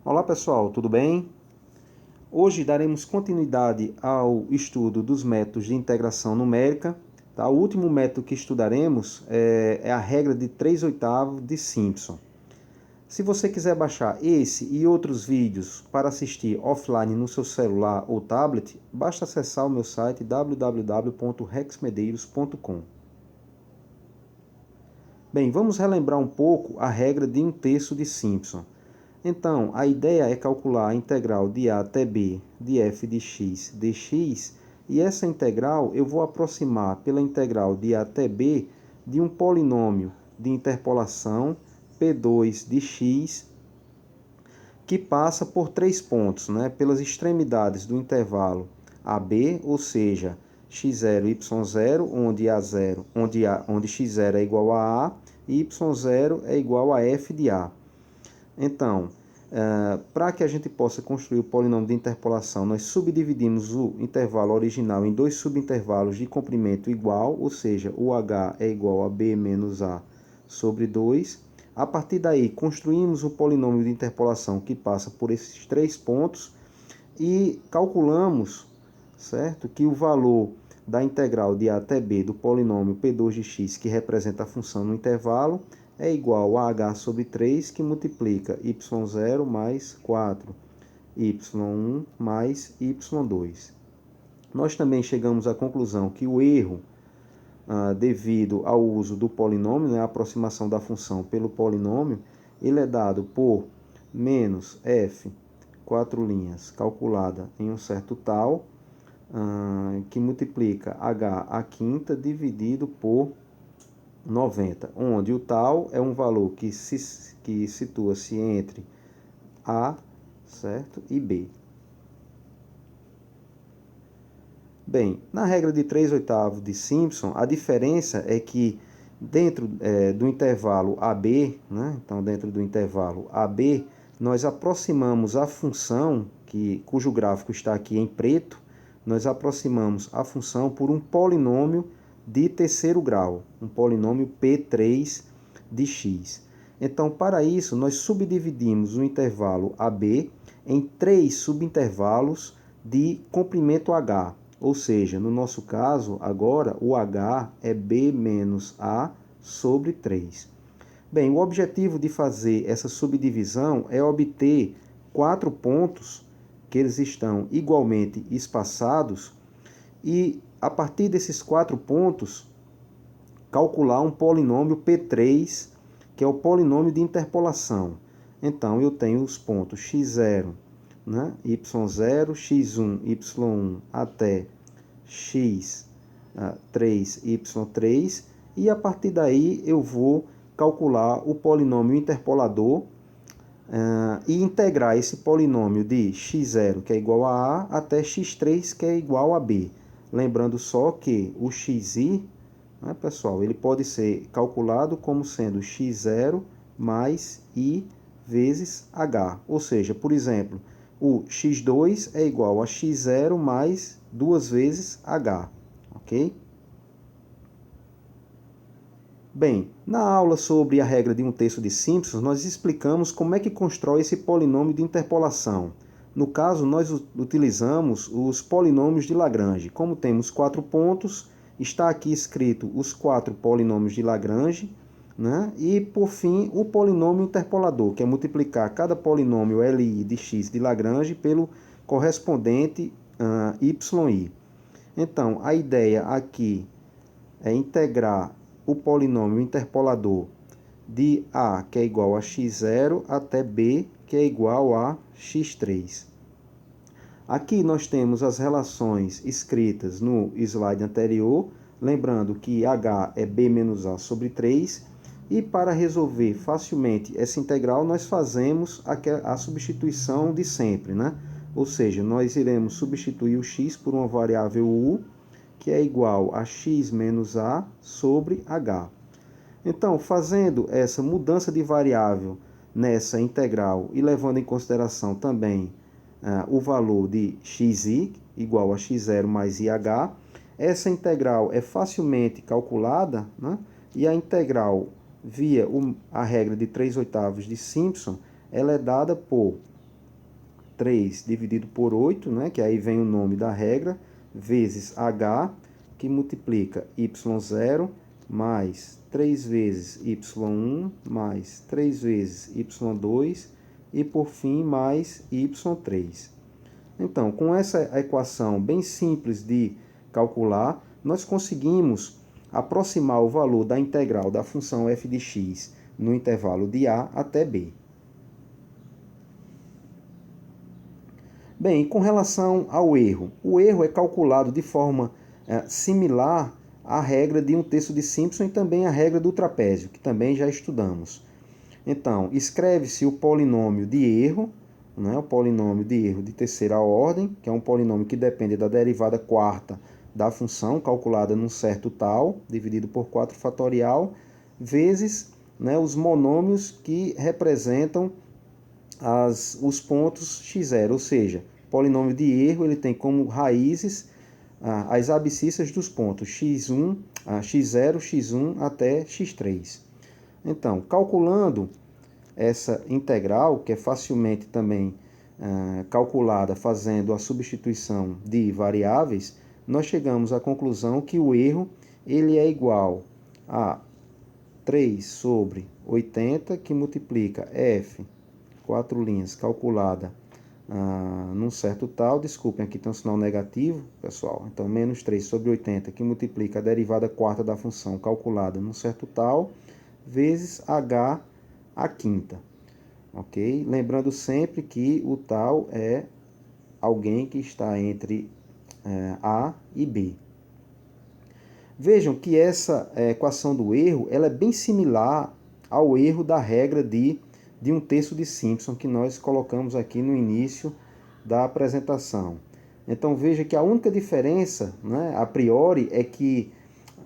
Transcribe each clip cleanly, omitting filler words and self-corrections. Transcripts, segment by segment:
Olá pessoal, tudo bem? Hoje daremos continuidade ao estudo dos métodos de integração numérica. Tá? O último método que estudaremos é a regra de 3/8 de Simpson. Se você quiser baixar esse e outros vídeos para assistir offline no seu celular ou tablet, basta acessar o meu site www.rexmedeiros.com. Bem, vamos relembrar um pouco a regra de 1/3 de Simpson. Então, a ideia é calcular a integral de a até b de f de x dx, e essa integral eu vou aproximar pela integral de a até b de um polinômio de interpolação p2 de x, que passa por 3 pontos, pelas extremidades do intervalo AB, ou seja, x0 e y0, onde x0 é igual a A e y0 é igual a f de A. Então, para que a gente possa construir o polinômio de interpolação, nós subdividimos o intervalo original em dois subintervalos de comprimento igual, ou seja, o h é igual a b menos a sobre 2. A partir daí, construímos o polinômio de interpolação que passa por esses 3 pontos e calculamos, certo, que o valor da integral de a até b do polinômio p2 de x, que representa a função no intervalo, é igual a h sobre 3, que multiplica y0 mais 4, y1 mais y2. Nós também chegamos à conclusão que o erro, devido ao uso do polinômio, a aproximação da função pelo polinômio, ele é dado por menos f, 4 linhas, calculada em um certo tal, que multiplica h à quinta dividido por 90, onde o tal é um valor que situa-se entre A, certo, e B. Bem, na regra de 3/8 de Simpson, a diferença é que dentro do intervalo AB, então dentro do intervalo AB, nós aproximamos a função, cujo gráfico está aqui em preto, nós aproximamos a função por um polinômio de terceiro grau, um polinômio P3 de x. Então, para isso, nós subdividimos o intervalo AB em 3 subintervalos de comprimento h, ou seja, no nosso caso, agora, o h é b menos a sobre 3. Bem, o objetivo de fazer essa subdivisão é obter 4 pontos que eles estão igualmente espaçados e, a partir desses 4 pontos, calcular um polinômio P3, que é o polinômio de interpolação. Então, eu tenho os pontos x0, y0, x1, y1 até x3, y3, e a partir daí eu vou calcular o polinômio interpolador e integrar esse polinômio de x0, que é igual a até x3, que é igual a b. Lembrando só que o xi, pessoal, ele pode ser calculado como sendo x0 mais i vezes h. Ou seja, por exemplo, o x2 é igual a x0 mais 2 vezes h. Ok? Bem, na aula sobre a regra de 1/3 de Simpson, nós explicamos como é que constrói esse polinômio de interpolação. No caso, nós utilizamos os polinômios de Lagrange. Como temos 4 pontos, está aqui escrito os 4 polinômios de Lagrange, e, por fim, o polinômio interpolador, que é multiplicar cada polinômio Li de x de Lagrange pelo correspondente yi. Então, a ideia aqui é integrar o polinômio interpolador de a, que é igual a x0, até b, que é igual a x3. Aqui nós temos as relações escritas no slide anterior, lembrando que h é b menos a sobre 3, e para resolver facilmente essa integral, nós fazemos a substituição de sempre, Ou seja, nós iremos substituir o x por uma variável u, que é igual a x menos a sobre h. Então, fazendo essa mudança de variável nessa integral e levando em consideração também o valor de xi, igual a x0 mais ih, essa integral é facilmente calculada, e a integral via a regra de 3/8 de Simpson, ela é dada por 3 dividido por 8, né, que aí vem o nome da regra, vezes h, que multiplica y0, mais 3 vezes y1, mais 3 vezes y2, e por fim, mais y3. Então, com essa equação bem simples de calcular, nós conseguimos aproximar o valor da integral da função f de x no intervalo de a até b. Bem, com relação ao erro, o erro é calculado de forma similar à regra de 1/3 de Simpson e também à regra do trapézio, que também já estudamos. Então, escreve-se o polinômio de erro, né, o polinômio de erro de terceira ordem, que é um polinômio que depende da derivada quarta da função, calculada num certo tal, dividido por 4 fatorial, vezes, né, os monômios que representam os pontos x0, ou seja, o polinômio de erro ele tem como raízes as abscissas dos pontos x1, x0, x1 até x3. Então, calculando essa integral, que é facilmente também calculada fazendo a substituição de variáveis, nós chegamos à conclusão que o erro ele é igual a 3 sobre 80, que multiplica f, 4 linhas, calculada num certo tal, desculpem, aqui tem um sinal negativo, pessoal, então menos 3 sobre 80, que multiplica a derivada quarta da função calculada num certo tal, vezes h a quinta, ok? Lembrando sempre que o tal é alguém que está entre a e b. Vejam que essa equação do erro ela é bem similar ao erro da regra de 1/3 de Simpson, que nós colocamos aqui no início da apresentação. Então veja que a única diferença, né, a priori, é que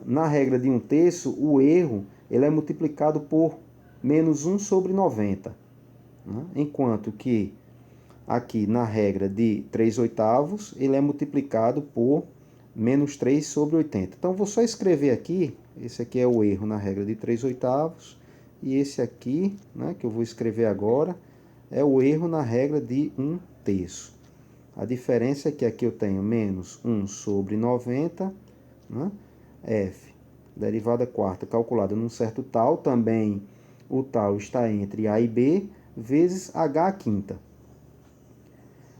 na regra de 1/3 o erro ele é multiplicado por menos 1 sobre 90, né? Enquanto que aqui na regra de 3/8 ele é multiplicado por menos 3 sobre 80. Então vou só escrever aqui, esse aqui é o erro na regra de 3/8, e esse aqui, né, que eu vou escrever agora, é o erro na regra de 1/3. A diferença é que aqui eu tenho menos 1 sobre 90, né, f, derivada quarta calculada num certo tal, também o tal está entre a e b, vezes h a quinta.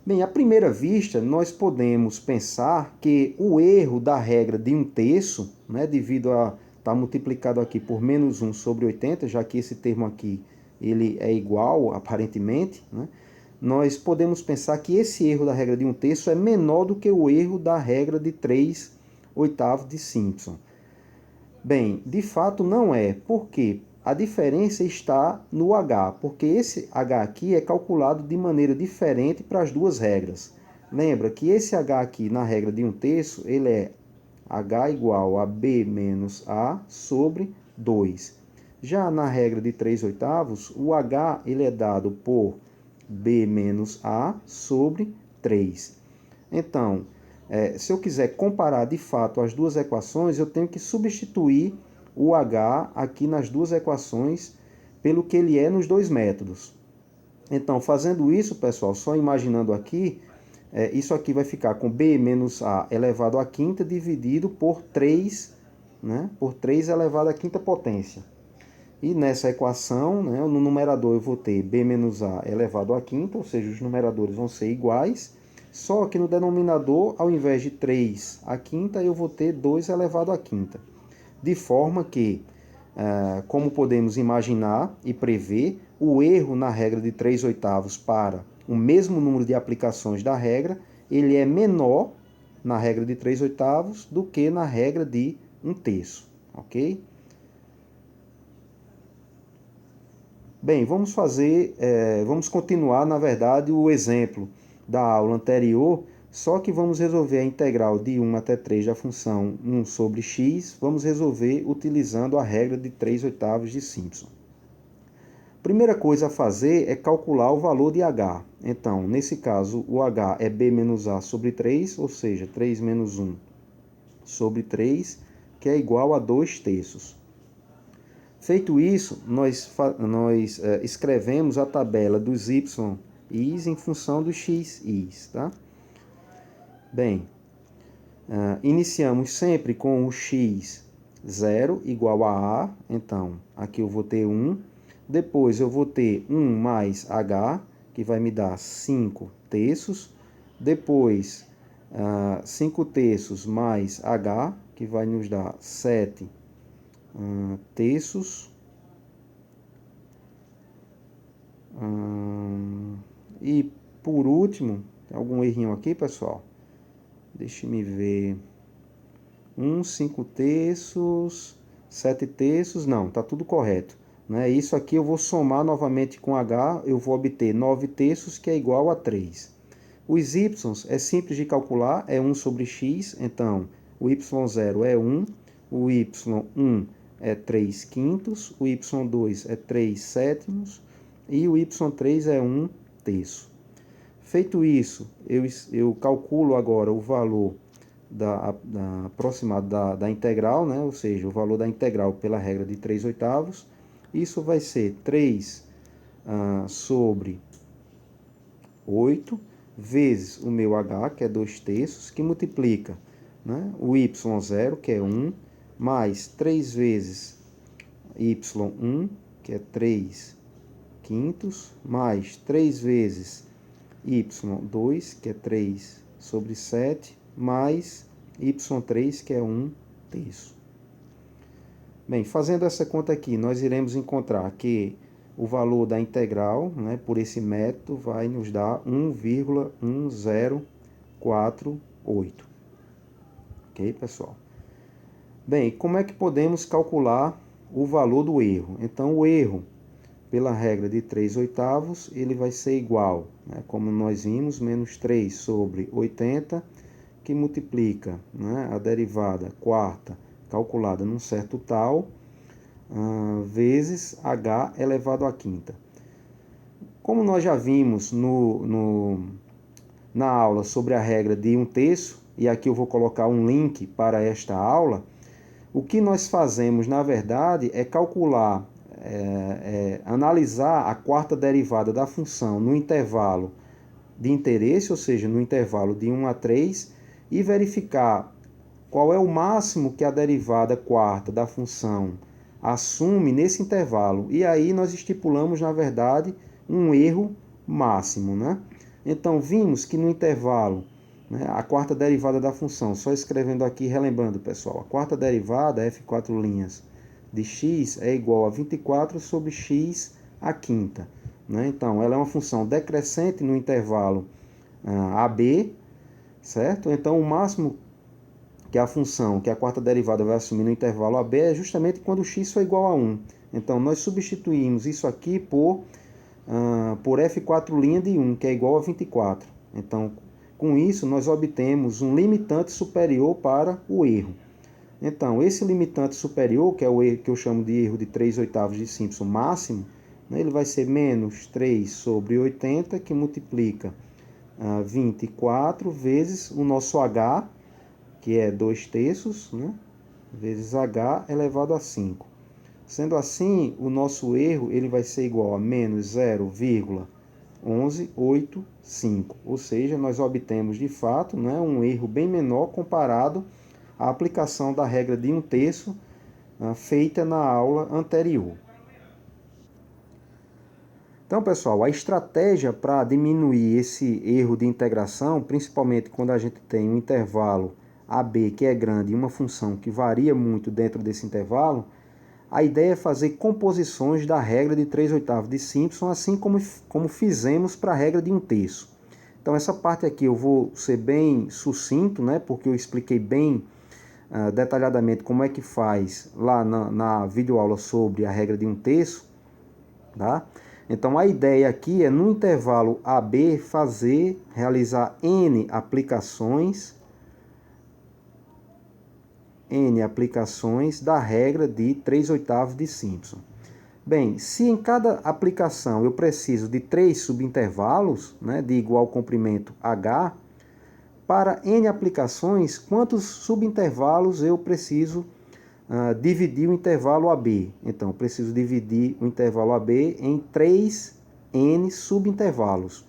Bem, à primeira vista, nós podemos pensar que o erro da regra de 1/3, né, devido a estar multiplicado aqui por menos 1 sobre 80, já que esse termo aqui ele é igual, aparentemente, né, nós podemos pensar que esse erro da regra de 1/3 é menor do que o erro da regra de 3/8 de Simpson. Bem, de fato não é. Por quê? A diferença está no h, porque esse h aqui é calculado de maneira diferente para as duas regras. Lembra que esse h aqui na regra de 1/3, ele é h igual a b menos a sobre 2. Já na regra de 3/8, o h ele é dado por b menos a sobre 3. Então, se eu quiser comparar de fato as duas equações, eu tenho que substituir o h aqui nas duas equações pelo que ele é nos dois métodos. Então, fazendo isso, pessoal, só imaginando aqui, isso aqui vai ficar com b menos a elevado à quinta dividido por 3, né, por 3 elevado à quinta potência. E nessa equação, né, no numerador eu vou ter b menos a elevado à quinta, ou seja, os numeradores vão ser iguais, só que no denominador, ao invés de 3 à quinta, eu vou ter 2 elevado à quinta. De forma que, como podemos imaginar e prever, o erro na regra de 3/8 para o mesmo número de aplicações da regra, ele é menor na regra de 3/8 do que na regra de 1/3, ok? Bem, vamos continuar, na verdade, o exemplo da aula anterior, só que vamos resolver a integral de 1 até 3 da função 1 sobre x, vamos resolver utilizando a regra de 3/8 de Simpson. Primeira coisa a fazer é calcular o valor de h. Então, nesse caso, o h é b menos a sobre 3, ou seja, 3 menos 1 sobre 3, que é igual a 2/3. Feito isso, nós escrevemos a tabela dos y is em função do x is, tá? Bem, iniciamos sempre com o x 0 igual a A, então aqui eu vou ter 1. Depois eu vou ter 1 mais H, que vai me dar 5 terços. Depois, 5 terços mais H, que vai nos dar 7 terços. E por último, tem algum errinho aqui, pessoal? Deixe-me ver. 5 terços, 7 terços, não, tá tudo correto. Né? Isso aqui eu vou somar novamente com H, eu vou obter 9 terços, que é igual a 3. Os y é simples de calcular, é 1 sobre x, então o y0 é 1, o y1 é 3 quintos, o y2 é 3 sétimos e o y3 é 1 terço. Feito isso, eu calculo agora o valor aproximado da integral, né? Ou seja, o valor da integral pela regra de 3/8. Isso vai ser 3 sobre 8 vezes o meu h, que é 2 terços, que multiplica, né, o y0, que é 1, mais 3 vezes y1, que é 3 quintos, mais 3 vezes y2, que é 3 sobre 7, mais y3, que é 1 terço. Bem, fazendo essa conta aqui, nós iremos encontrar que o valor da integral, né, por esse método, vai nos dar 1,1048. Ok, pessoal? Bem, como é que podemos calcular o valor do erro? Então, o erro, pela regra de 3/8, ele vai ser igual, né, como nós vimos, menos 3 sobre 80, que multiplica, né, a derivada quarta calculada num certo tal, vezes h elevado à quinta. Como nós já vimos na aula sobre a regra de 1 terço, e aqui eu vou colocar um link para esta aula, o que nós fazemos, na verdade, é calcular, analisar a quarta derivada da função no intervalo de interesse, ou seja, no intervalo de 1 a 3, e verificar qual é o máximo que a derivada quarta da função assume nesse intervalo. E aí nós estipulamos, na verdade, um erro máximo, né? Então, vimos que no intervalo, né, a quarta derivada da função, só escrevendo aqui, relembrando, pessoal, a quarta derivada, f4' de x, é igual a 24 sobre x à quinta. Né? Então, ela é uma função decrescente no intervalo AB, certo? Então, o máximo que a função, que a quarta derivada vai assumir no intervalo AB, é justamente quando o x for igual a 1. Então, nós substituímos isso aqui por f4' de 1, que é igual a 24. Então, com isso, nós obtemos um limitante superior para o erro. Então, esse limitante superior, que é o erro que eu chamo de erro de 3/8 de Simpson máximo, né, ele vai ser menos 3 sobre 80, que multiplica 24 vezes o nosso h, que é 2 terços, né, vezes h elevado a 5. Sendo assim, o nosso erro ele vai ser igual a menos 0,1185. Ou seja, nós obtemos de fato, né, um erro bem menor comparado à aplicação da regra de 1 terço feita na aula anterior. Então, pessoal, a estratégia para diminuir esse erro de integração, principalmente quando a gente tem um intervalo AB que é grande e uma função que varia muito dentro desse intervalo, a ideia é fazer composições da regra de 3/8 de Simpson, assim como fizemos para a regra de 1 terço. Então, essa parte aqui eu vou ser bem sucinto, né, porque eu expliquei bem detalhadamente como é que faz lá na videoaula sobre a regra de 1 terço. Tá? Então, a ideia aqui é, no intervalo AB, realizar N aplicações da regra de 3/8 de Simpson. Bem, se em cada aplicação eu preciso de 3 subintervalos, né, de igual comprimento H, para N aplicações, quantos subintervalos eu preciso dividir o intervalo AB? Então, eu preciso dividir o intervalo AB em 3N subintervalos.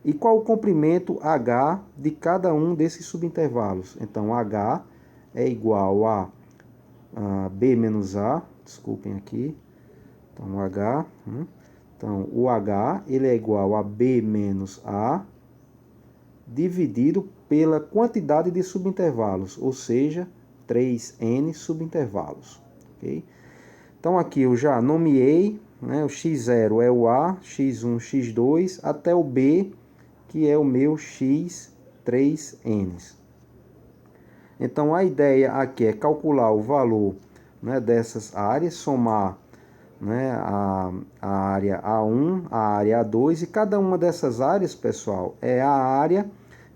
E qual o comprimento H de cada um desses subintervalos? Então, H é igual a B menos A, desculpem aqui. Então, o H, então, o H ele é igual a B menos A dividido pela quantidade de subintervalos, ou seja, 3n subintervalos. Okay? Então, aqui eu já nomeei, né, o x0 é o A, x1, x2, até o B, que é o meu x3n. Então, a ideia aqui é calcular o valor, né, dessas áreas, somar, né, a área A1, a área A2, e cada uma dessas áreas, pessoal, é a área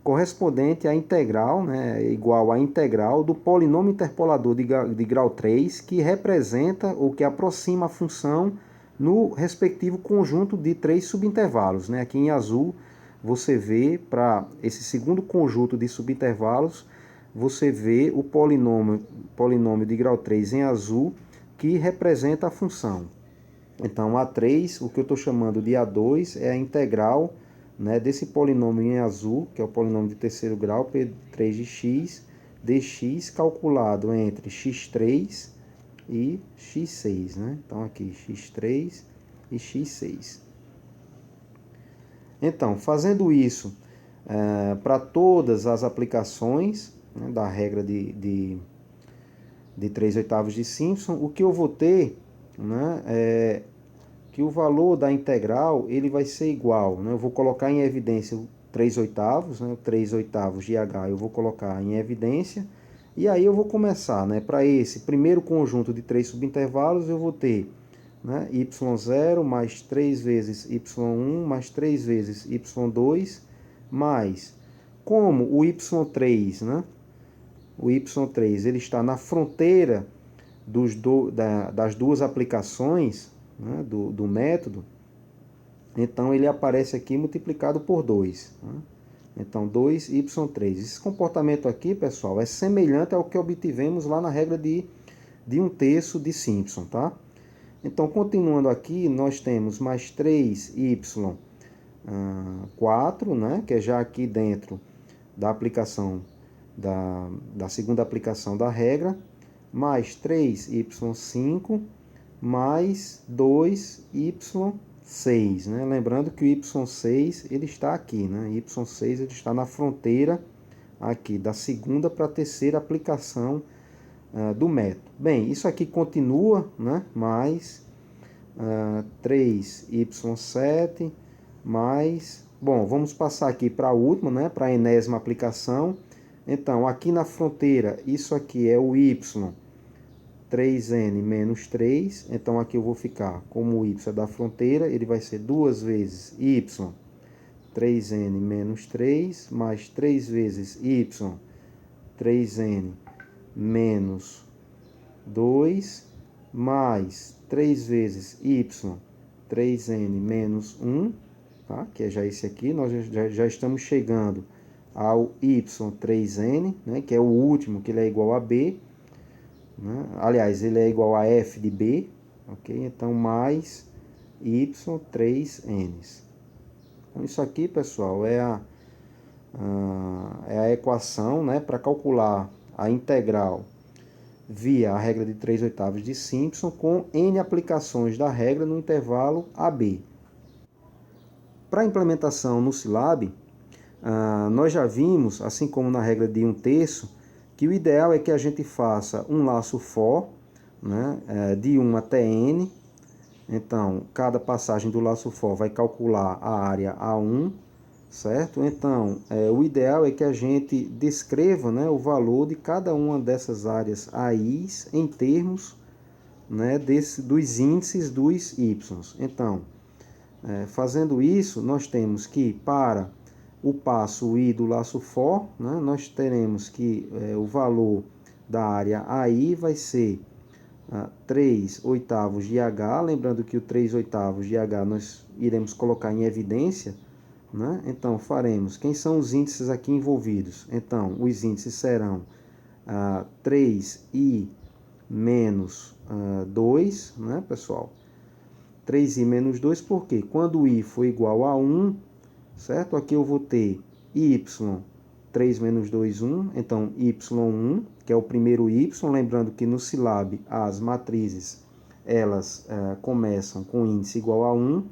correspondente à integral, né, igual à integral do polinômio interpolador de grau 3, que representa ou que aproxima a função no respectivo conjunto de 3 subintervalos. Né? Aqui em azul você vê, para esse segundo conjunto de subintervalos, você vê o polinômio de grau 3 em azul, que representa a função. Então, A3, o que eu estou chamando de A2, é a integral, né, desse polinômio em azul, que é o polinômio de terceiro grau, P3 de x, dx calculado entre x3 e x6. Né? Então, aqui x3 e x6. Então, fazendo isso para todas as aplicações, né, da regra de 3/8 de Simpson, o que eu vou ter, né, é que o valor da integral ele vai ser igual. Né? Eu vou colocar em evidência o 3/8, né? O 3/8 de h eu vou colocar em evidência. E aí eu vou começar, né? Para esse primeiro conjunto de 3 subintervalos, eu vou ter, né, y0 mais 3 vezes y1 mais 3 vezes y2 mais, como o y3, né? O y3 ele está na fronteira das duas aplicações, né, do método, então ele aparece aqui multiplicado por 2. Né? Então, 2y3. Esse comportamento aqui, pessoal, é semelhante ao que obtivemos lá na regra de 1/3 de Simpson. Tá? Então, continuando aqui, nós temos mais 3y4, né, que é já aqui dentro da aplicação da segunda aplicação da regra, mais 3y5 mais 2y6, né? Lembrando que o y6 ele está aqui, né? Y6 ele está na fronteira aqui da segunda para a terceira aplicação do método. Bem, isso aqui continua, né? Mais 3y7 mais... Bom, vamos passar aqui para a última, né? Para a enésima aplicação. Então, aqui na fronteira, isso aqui é o y 3n menos 3, então aqui eu vou ficar, como o y é da fronteira, ele vai ser 2 vezes y 3n menos 3, mais 3 vezes y 3n menos 2, mais 3 vezes y 3n menos 1, tá? Que é já esse aqui, nós já estamos chegando ao y 3n, né? Que é o último, que ele é igual a b, né? Aliás, ele é igual a f de b, ok? Então, mais y3n. Então, isso aqui, pessoal, é a equação, né, para calcular a integral via a regra de 3/8 de Simpson com n aplicações da regra no intervalo AB. Para a implementação no Silab, nós já vimos, assim como na regra de 1/3, que o ideal é que a gente faça um laço for, né, de 1 até n. Então, cada passagem do laço for vai calcular a área A1, certo? Então, o ideal é que a gente descreva, né, o valor de cada uma dessas áreas AIs em termos, né, dos índices dos y. Então, fazendo isso, nós temos que, para o passo I do laço for, né, nós teremos que o valor da área AI vai ser 3/8 de H, lembrando que o 3/8 de H nós iremos colocar em evidência, né? Então, faremos, quem são os índices aqui envolvidos? Então, os índices serão 3i menos 2, né, pessoal? 3i menos 2, porque quando i for igual a 1, certo? Aqui eu vou ter y, 3 menos 2, 1. Então, y1, que é o primeiro y. Lembrando que no Silab as matrizes elas começam com índice igual a 1.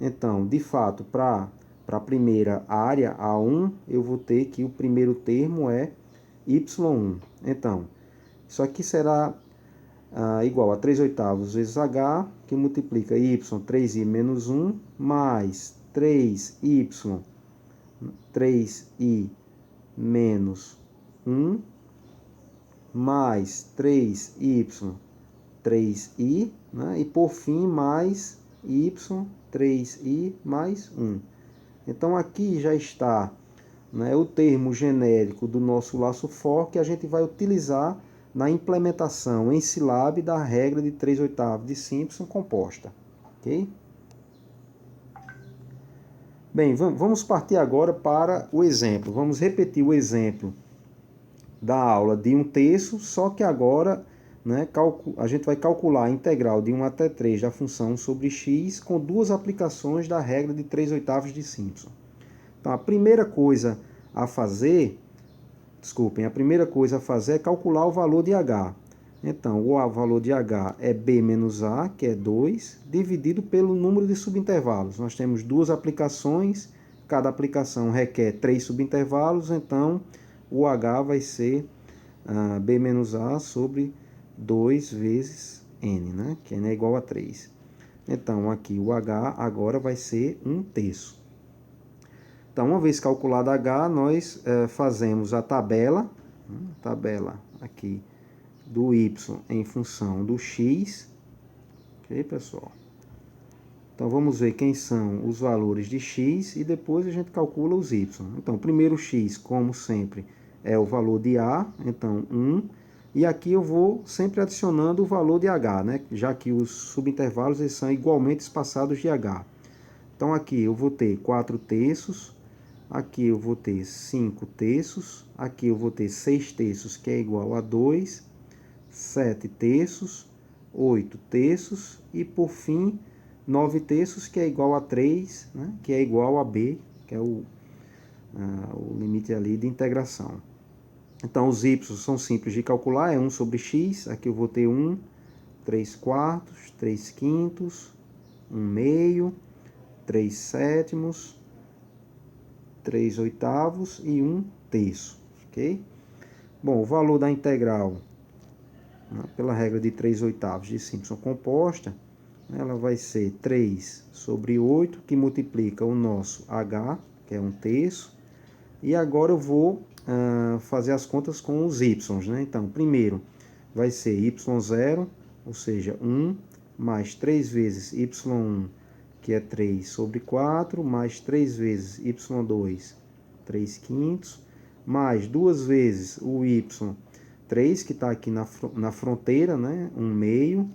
Então, de fato, para a primeira área, A1, eu vou ter que o primeiro termo é y1. Então, isso aqui será igual a 3 oitavos vezes h, que multiplica y, 3i menos 1, mais 3y, 3i menos 1, mais 3y, 3i, né? E por fim, mais y, 3i mais 1. Então, aqui já está, né, o termo genérico do nosso laço for, que a gente vai utilizar na implementação em Silab da regra de 3 oitavos de Simpson composta. Ok? Bem, vamos partir agora para o exemplo. Vamos repetir o exemplo da aula de 1/3, só que agora, né, a gente vai calcular a integral de 1 até 3 da função sobre x com duas aplicações da regra de 3 oitavos de Simpson. Então, a primeira coisa a fazer é calcular o valor de h. Então, o valor de h é b menos a, que é 2, dividido pelo número de subintervalos. Nós temos duas aplicações, cada aplicação requer 3 subintervalos, então o h vai ser b menos a sobre 2 vezes n, né? Que n é igual a 3. Então, aqui o h agora vai ser 1/3. Então, uma vez calculado h, nós fazemos a tabela aqui do y em função do x. Ok, pessoal? Então, vamos ver quem são os valores de x e depois a gente calcula os y. Então, primeiro x, como sempre, é o valor de a, então 1. E aqui eu vou sempre adicionando o valor de h, né? Já que os subintervalos eles são igualmente espaçados de h. Então, aqui eu vou ter 4/3. Aqui eu vou ter 5/3, aqui eu vou ter 6/3, que é igual a 2, 7/3, 8/3 e, por fim, 9/3, que é igual a 3, né? Que é igual a b, que é o limite ali de integração. Então, os y são simples de calcular, é 1 sobre x, aqui eu vou ter 1, 3/4, 3/5, 1/2, 3/7, 3 oitavos e 1/3, ok? Bom, o valor da integral, né, pela regra de 3 oitavos de Simpson composta, ela vai ser 3 sobre 8, que multiplica o nosso h, que é 1/3. E agora eu vou fazer as contas com os y, né? Então, primeiro vai ser y0, ou seja, 1, mais 3 vezes y1, que é 3 sobre 4, mais 3 vezes y2, 3/5, mais 2 vezes o y3, que está aqui na fronteira, né? 1/2,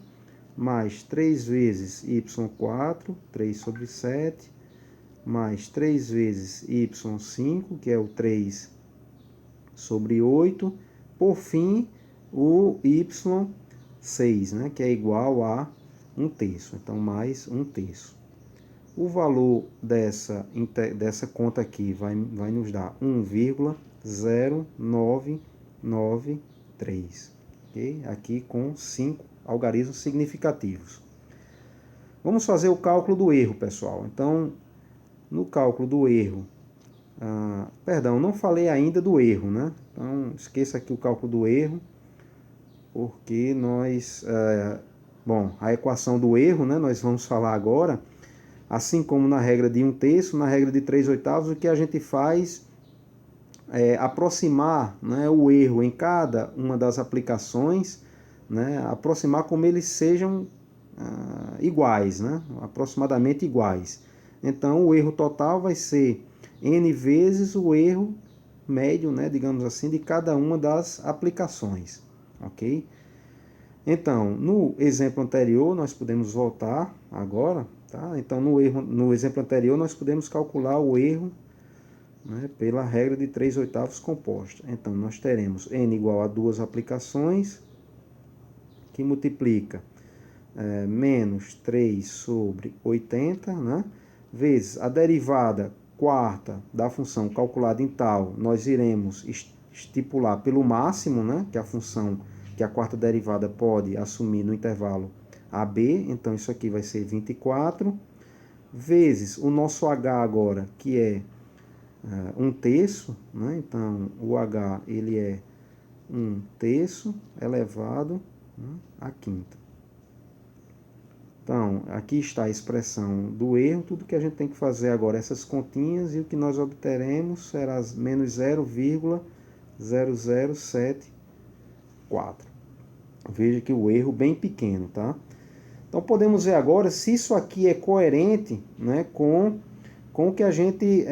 mais 3 vezes y4, 3 sobre 7, mais 3 vezes y5, que é o 3 sobre 8, por fim, o y6, né? Que é igual a 1/3, então mais 1/3. O valor dessa conta aqui vai nos dar 1,0993, ok? Aqui com 5 algarismos significativos. Vamos fazer o cálculo do erro, pessoal. Então, no cálculo do erro, perdão, não falei ainda do erro, né? Então, esqueça aqui o cálculo do erro, porque nós, a equação do erro, né? Nós vamos falar agora. Assim como na regra de 1/3, na regra de 3 oitavos, o que a gente faz é aproximar, né, o erro em cada uma das aplicações, né, aproximar como eles sejam iguais, né, aproximadamente iguais. Então, o erro total vai ser n vezes o erro médio, né, digamos assim, de cada uma das aplicações, ok? Então, no exemplo anterior, nós podemos voltar agora. Tá? Então, no exemplo anterior, nós podemos calcular o erro, né, pela regra de 3 oitavos composta. Então, nós teremos n igual a duas aplicações, que multiplica menos 3 sobre 80, né, vezes a derivada quarta da função calculada em tal, nós iremos estipular pelo máximo, né, que a função, que a quarta derivada pode assumir no intervalo AB, então isso aqui vai ser 24, vezes o nosso H agora, que é 1/3, né, então o H ele é 1/3 elevado, né, à quinta. Então, aqui está a expressão do erro, tudo que a gente tem que fazer agora, essas continhas, e o que nós obteremos será menos 0,0074. Veja que o erro bem pequeno, tá? Então, podemos ver agora se isso aqui é coerente, né, com o que a gente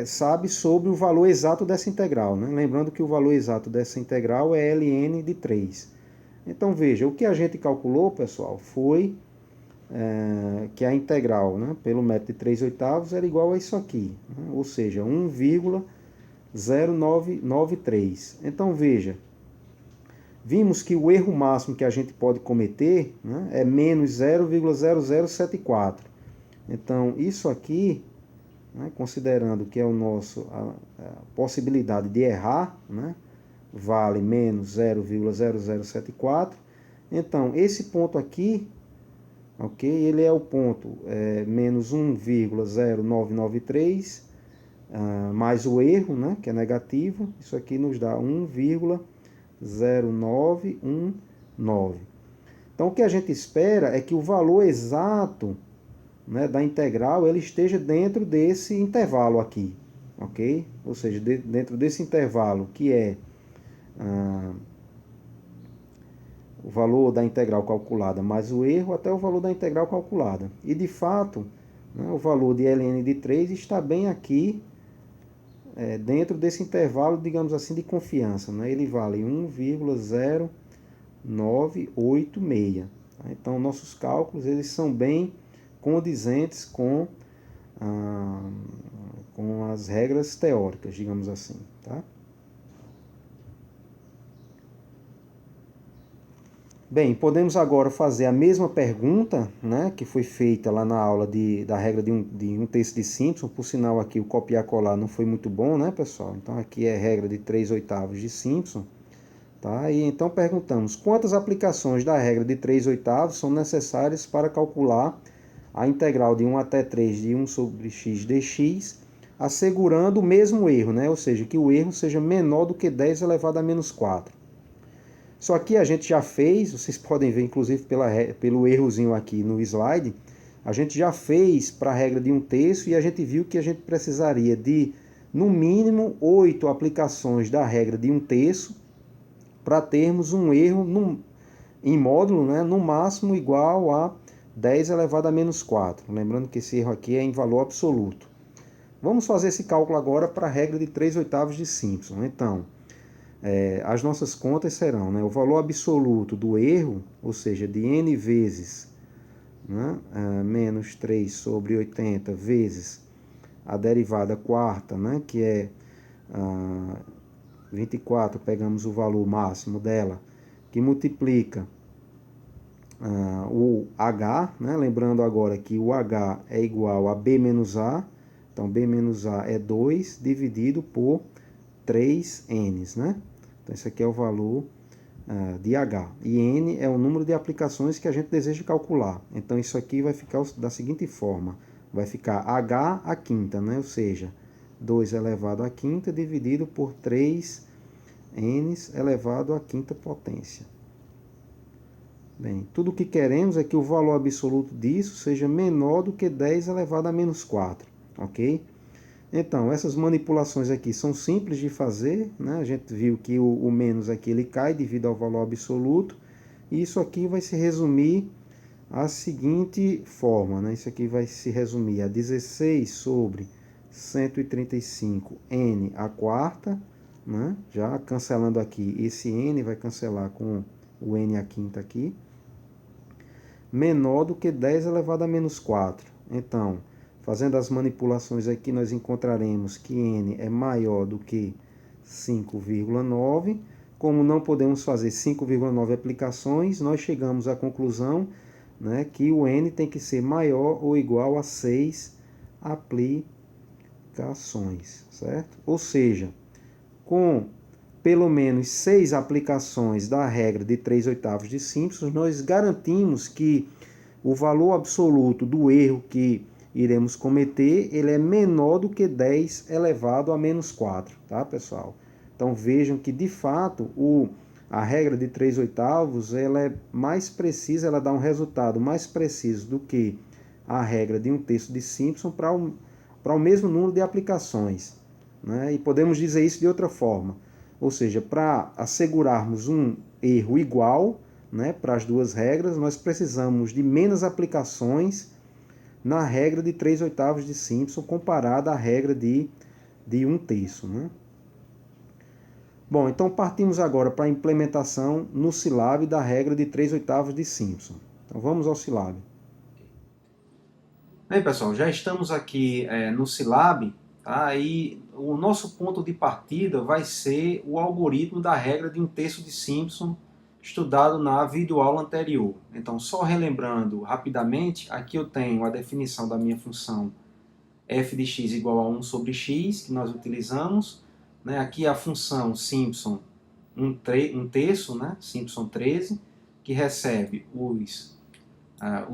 sabe sobre o valor exato dessa integral, né? Lembrando que o valor exato dessa integral é ln de 3. Então, veja, o que a gente calculou, pessoal, foi que a integral, né, pelo método de 3/8 era igual a isso aqui, né? Ou seja, 1,0993. Então, veja, vimos que o erro máximo que a gente pode cometer, né, é menos 0,0074. Então, isso aqui, né, considerando que é a possibilidade de errar, né, vale menos 0,0074. Então, esse ponto aqui, ok, ele é o ponto menos 1,0993, mais o erro, né, que é negativo. Isso aqui nos dá 1,0919. Então, o que a gente espera é que o valor exato, né, da integral ele esteja dentro desse intervalo aqui, ok? Ou seja, dentro desse intervalo que é o valor da integral calculada mais o erro até o valor da integral calculada. E de fato, né, o valor de ln de 3 está bem aqui, dentro desse intervalo, digamos assim, de confiança, né? Ele vale 1,0986. Tá? Então, nossos cálculos eles são bem condizentes com as regras teóricas, digamos assim. Tá? Bem, podemos agora fazer a mesma pergunta, né, que foi feita lá na aula da regra de um terço de Simpson. Por sinal, aqui o copiar-colar não foi muito bom, né, pessoal? Então, aqui é a regra de 3/8 de Simpson. Tá? E então perguntamos, quantas aplicações da regra de 3/8 são necessárias para calcular a integral de 1 até 3 de 1 sobre x dx, assegurando o mesmo erro, né? Ou seja, que o erro seja menor do que 10 elevado a menos 4. Isso aqui a gente já fez, vocês podem ver inclusive pelo errozinho aqui no slide, a gente já fez para a regra de 1/3 e a gente viu que a gente precisaria de, no mínimo, 8 aplicações da regra de 1/3 para termos um erro em módulo, né, no máximo igual a 10 elevado a menos 4. Lembrando que esse erro aqui é em valor absoluto. Vamos fazer esse cálculo agora para a regra de 3/8 de Simpson. Então, as nossas contas serão, né, o valor absoluto do erro, ou seja, de n vezes, né, menos 3 sobre 80 vezes a derivada quarta, né, que é 24, pegamos o valor máximo dela, que multiplica o h, né, lembrando agora que o h é igual a b menos a, então b menos a é 2 dividido por 3n, né? Então, esse aqui é o valor de H. E N é o número de aplicações que a gente deseja calcular. Então, isso aqui vai ficar da seguinte forma. Vai ficar H à quinta, né? Ou seja, 2 elevado à quinta dividido por 3 N elevado à quinta potência. Bem, tudo o que queremos é que o valor absoluto disso seja menor do que 10 elevado a menos 4. Ok? Então, essas manipulações aqui são simples de fazer, né? A gente viu que o menos aqui ele cai devido ao valor absoluto. E isso aqui vai se resumir à seguinte forma, né? Isso aqui vai se resumir a 16 sobre 135 n à quarta, né? Já cancelando aqui esse n, vai cancelar com o n à quinta aqui, menor do que 10 elevado a menos 4. Então, fazendo as manipulações aqui, nós encontraremos que n é maior do que 5,9. Como não podemos fazer 5,9 aplicações, nós chegamos à conclusão, né, que o n tem que ser maior ou igual a 6 aplicações. aplicações, certo? Ou seja, com pelo menos 6 aplicações da regra de 3/8 de Simpson, nós garantimos que o valor absoluto do erro que iremos cometer, ele é menor do que 10 elevado a menos 4, tá, pessoal? Então vejam que, de fato, a regra de 3/8 ela é mais precisa, ela dá um resultado mais preciso do que a regra de um terço de Simpson para o mesmo número de aplicações, né? E podemos dizer isso de outra forma, ou seja, para assegurarmos um erro igual, né, para as duas regras, nós precisamos de menos aplicações na regra de 3/8 de Simpson comparada à regra de 1/3, né? Bom, então partimos agora para a implementação no Silab da regra de 3/8 de Simpson. Então vamos ao Silab. Bem, pessoal, já estamos aqui no Silab, tá? E o nosso ponto de partida vai ser o algoritmo da regra de um terço de Simpson, estudado na videoaula anterior. Então, só relembrando rapidamente, aqui eu tenho a definição da minha função f de x igual a 1 sobre x, que nós utilizamos, né? Aqui a função Simpson 1/3, né? Simpson 13, que recebe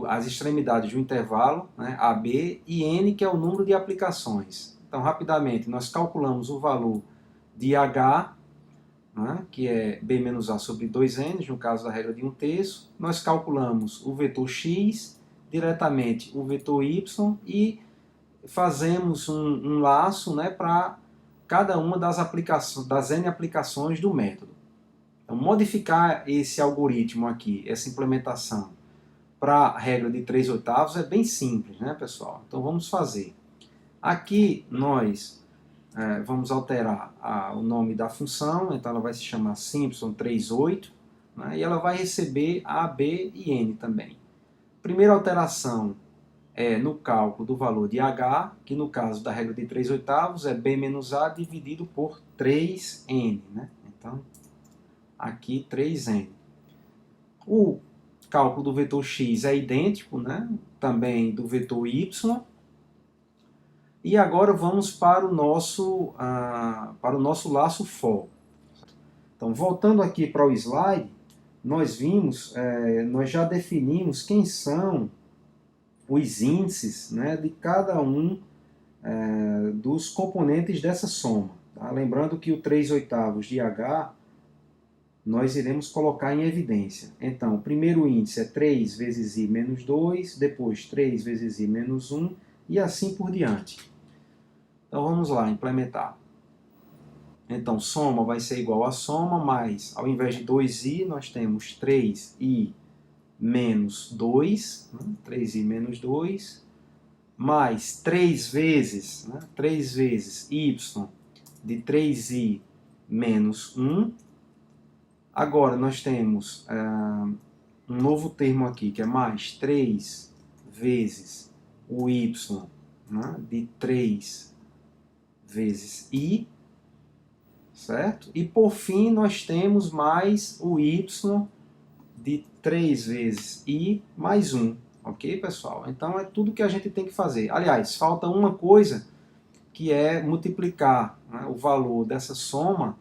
as extremidades de um intervalo, né? AB, e n, que é o número de aplicações. Então, rapidamente, nós calculamos o valor de h, né? Que é b menos a sobre 2n, no caso da regra de 1/3. Nós calculamos o vetor x, diretamente o vetor y, e fazemos um laço, né, para cada uma das aplicações, das n aplicações do método. Então, modificar esse algoritmo aqui, essa implementação, para a regra de 3/8 é bem simples, né, pessoal? Então vamos fazer. Aqui nós vamos alterar o nome da função, então ela vai se chamar Simpson 38, né, e ela vai receber a, b e n também. Primeira alteração é no cálculo do valor de h, que no caso da regra de 3/8 é b menos a dividido por 3n, né? Então, aqui 3n. O cálculo do vetor x é idêntico, né? Também do vetor y. E agora vamos para o nosso laço for. Então, voltando aqui para o slide, nós já definimos quem são os índices, né, de cada um dos componentes dessa soma. Tá? Lembrando que o 3/8 de h nós iremos colocar em evidência. Então, o primeiro índice é 3 vezes i menos 2, depois 3 vezes i menos 1, e assim por diante. Então, vamos lá, implementar. Então, soma vai ser igual a soma, mas, ao invés de 2i, nós temos 3i menos 2, né? 3i menos 2, mais 3 vezes, né? 3 vezes y de 3i menos 1. Agora nós temos um novo termo aqui, que é mais 3 vezes o y, né? De 3 vezes i, certo? E por fim nós temos mais o y de 3 vezes i mais 1. Ok, pessoal? Então é tudo que a gente tem que fazer. Aliás, falta uma coisa, que é multiplicar, né, o valor dessa soma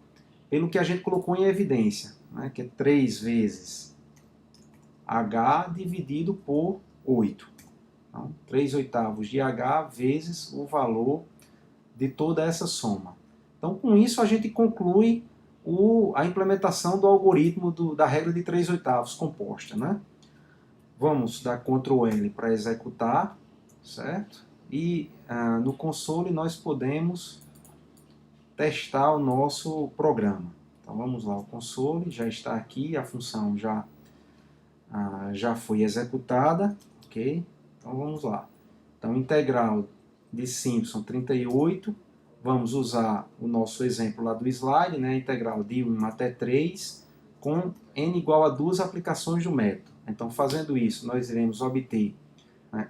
pelo que a gente colocou em evidência, né, que é 3 vezes h dividido por 8. Então, 3/8 de h vezes o valor de toda essa soma. Então, com isso, a gente conclui a implementação do algoritmo da regra de 3/8 composta, né? Vamos dar Ctrl L para executar, certo? E no console nós podemos testar o nosso programa. Então vamos lá, o console já está aqui, a função já foi executada, ok? Então vamos lá. Então integral de Simpson 38, vamos usar o nosso exemplo lá do slide, né? Integral de 1 até 3, com n igual a 2 aplicações do método. Então, fazendo isso, nós iremos obter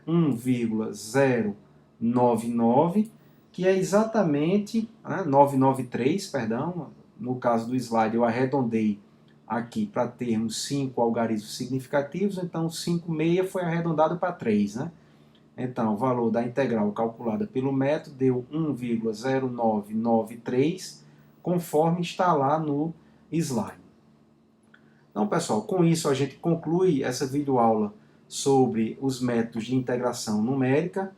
1,099, que é exatamente 993, perdão. No caso do slide, eu arredondei aqui para termos 5 algarismos significativos, então 5/6 foi arredondado para 3, né? Então, o valor da integral calculada pelo método deu 1,0993, conforme está lá no slide. Então, pessoal, com isso a gente conclui essa videoaula sobre os métodos de integração numérica.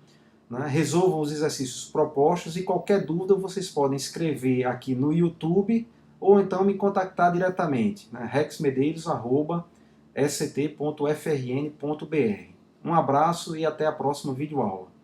Né? Resolvam os exercícios propostos e qualquer dúvida vocês podem escrever aqui no YouTube ou então me contactar diretamente, né? rexmedeiros@sct.frn.br. Um abraço e até a próxima videoaula.